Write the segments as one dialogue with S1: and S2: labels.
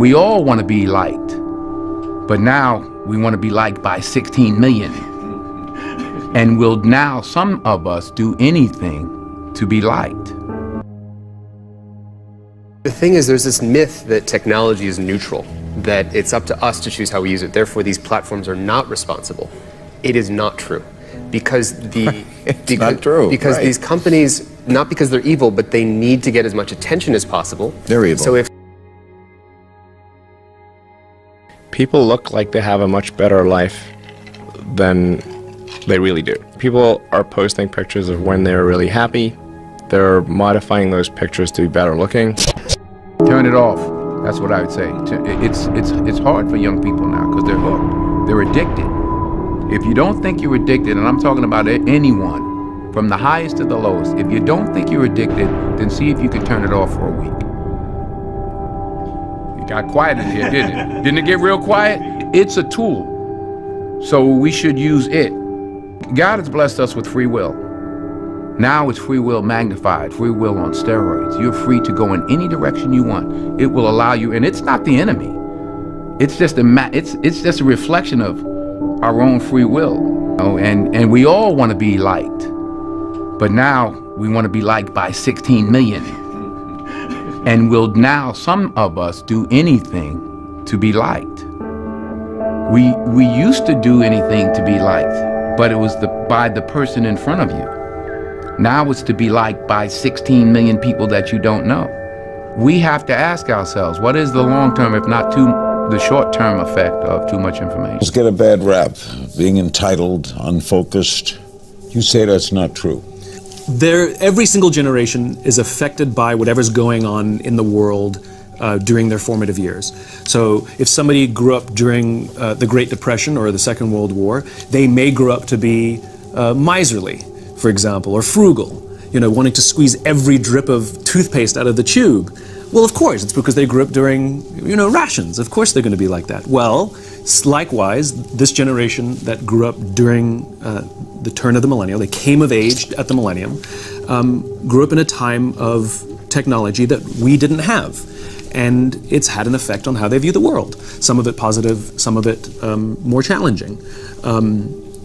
S1: we all want to be liked. But now we want to be liked by 16 million. And will now some of us do anything to be liked?
S2: The thing is, there's this myth that technology is neutral, that it's up to us to choose how we use it. Therefore, these platforms are not responsible. It is not true. Because because these companies, not because they're evil, but they need to get as much attention as possible.
S3: They're evil.
S2: So if
S4: people look like they have a much better life than they really do. People are posting pictures of when they're really happy. They're modifying those pictures to be better looking.
S1: Turn it off. That's what I would say. It's hard for young people now because they're hooked. They're addicted. If you don't think you're addicted, and I'm talking about anyone, from the highest to the lowest, if you don't think you're addicted, then see if you can turn it off for a week. It got quiet in here, didn't it? Didn't it get real quiet? It's a tool, so we should use it. God has blessed us with free will. Now it's free will magnified, free will on steroids. You're free to go in any direction you want. It will allow you, and it's not the enemy. It's just it's just a reflection of our own free will. You know? And we all want to be liked. But now we want to be liked by 16 million. And will now some of us do anything to be liked? We used to do anything to be liked, but it was by the person in front of you. Now it's to be liked by 16 million people that you don't know. We have to ask ourselves, what is the long-term, if not the short-term effect of too much information?
S3: Let's get a bad rap, being entitled, unfocused. You say that's not true.
S5: Every single generation is affected by whatever's going on in the world during their formative years. So if somebody grew up during the Great Depression or the Second World War, they may grow up to be miserly, for example, or frugal, wanting to squeeze every drip of toothpaste out of the tube. Well, of course, it's because they grew up during, rations. Of course they're going to be like that. Well, likewise, this generation that grew up during the turn of the millennium, they came of age at the millennium, grew up in a time of technology that we didn't have. And it's had an effect on how they view the world. Some of it positive, some of it more challenging.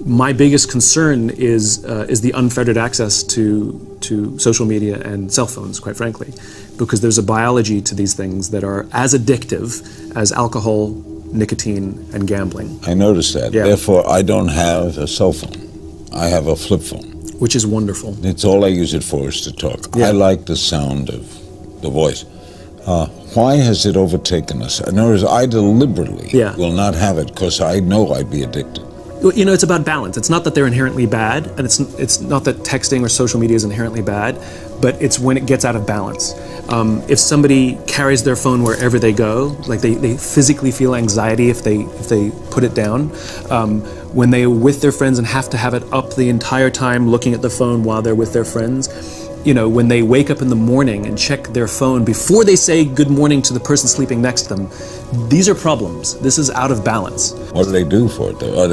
S5: My biggest concern is the unfettered access to social media and cell phones, quite frankly, because there's a biology to these things that are as addictive as alcohol, nicotine, and gambling.
S3: I noticed that. Yeah. Therefore, I don't have a cell phone. I have a flip phone.
S5: Which is wonderful.
S3: It's all I use it for is to talk. Yeah. I like the sound of the voice. Why has it overtaken us? In other words, I deliberately will not have it because I know I'd be addicted.
S5: It's about balance. It's not that they're inherently bad, and it's not that texting or social media is inherently bad, but it's when it gets out of balance. If somebody carries their phone wherever they go, like they physically feel anxiety if they put it down. When they're with their friends and have to have it up the entire time looking at the phone while they're with their friends, when they wake up in the morning and check their phone before they say good morning to the person sleeping next to them, these are problems. This is out of balance.
S3: What do they do for it, though?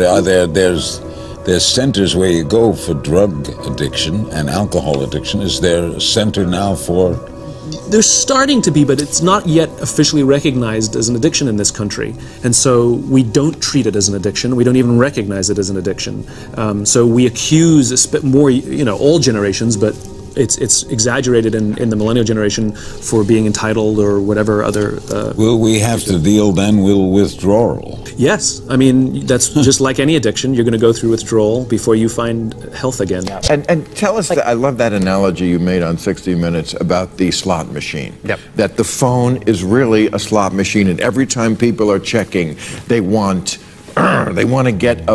S3: There's centers where you go for drug addiction and alcohol addiction. Is there a center now for?
S5: There's starting to be, but it's not yet officially recognized as an addiction in this country. And so we don't treat it as an addiction. We don't even recognize it as an addiction. So we accuse more, all generations, but it's exaggerated in the millennial generation for being entitled or whatever other...
S3: Will we have to deal then with withdrawal?
S5: Yes. I mean, that's just like any addiction. You're going to go through withdrawal before you find health again.
S6: And tell us, I love that analogy you made on 60 Minutes about the slot machine.
S2: Yep.
S6: That the phone is really a slot machine, and every time people are checking, they want to get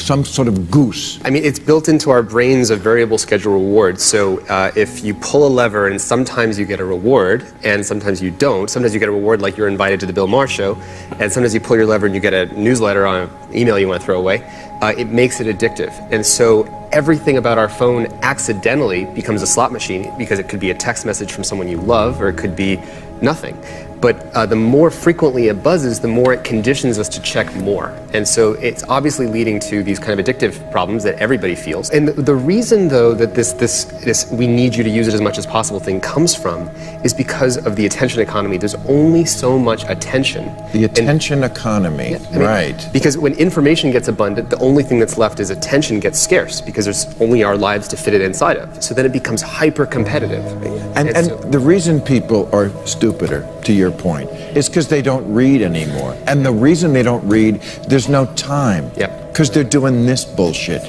S6: some sort of goose.
S2: I mean, it's built into our brains a variable schedule reward. So if you pull a lever and sometimes you get a reward and sometimes you don't, sometimes you get a reward like you're invited to the Bill Maher show, and sometimes you pull your lever and you get a newsletter on an email you want to throw away, it makes it addictive. And so everything about our phone accidentally becomes a slot machine because it could be a text message from someone you love or it could be nothing. But the more frequently it buzzes, the more it conditions us to check more. And so it's obviously leading to these kind of addictive problems that everybody feels. And the reason, though, that this we need you to use it as much as possible thing comes from is because of the attention economy. There's only so much attention.
S6: The attention economy,
S2: yeah, I mean,
S6: right.
S2: Because when information gets abundant, the only thing that's left is attention gets scarce because there's only our lives to fit it inside of. So then it becomes hyper-competitive.
S6: And the reason people are stupider, to your point, is because they don't read anymore. And the reason they don't read, there's no time.
S2: Yep.
S6: Because they're doing this bullshit.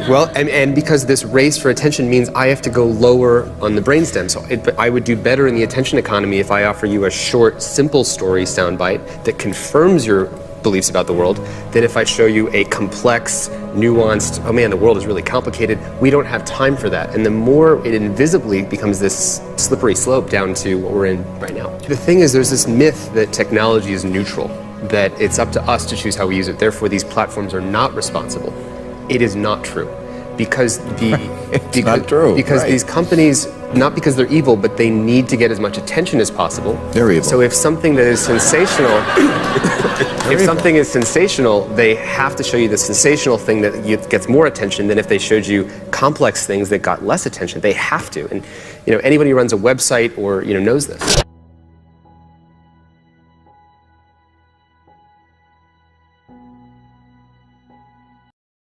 S2: Well, and because this race for attention means I have to go lower on the brainstem. So I would do better in the attention economy if I offer you a short, simple story soundbite that confirms your beliefs about the world than if I show you a complex, nuanced, oh man, the world is really complicated. We don't have time for that. And the more it invisibly becomes this slippery slope down to what we're in right now. The thing is, there's this myth that technology is neutral, that it's up to us to choose how we use it. Therefore, these platforms are not responsible. It is not true. Because
S6: not true.
S2: Because
S6: right.
S2: These companies, not because they're evil, but they need to get as much attention as possible.
S6: They're evil.
S2: So if something that is sensational, something is sensational, they have to show you the sensational thing that gets more attention than if they showed you complex things that got less attention. They have to, and anybody who runs a website or knows this.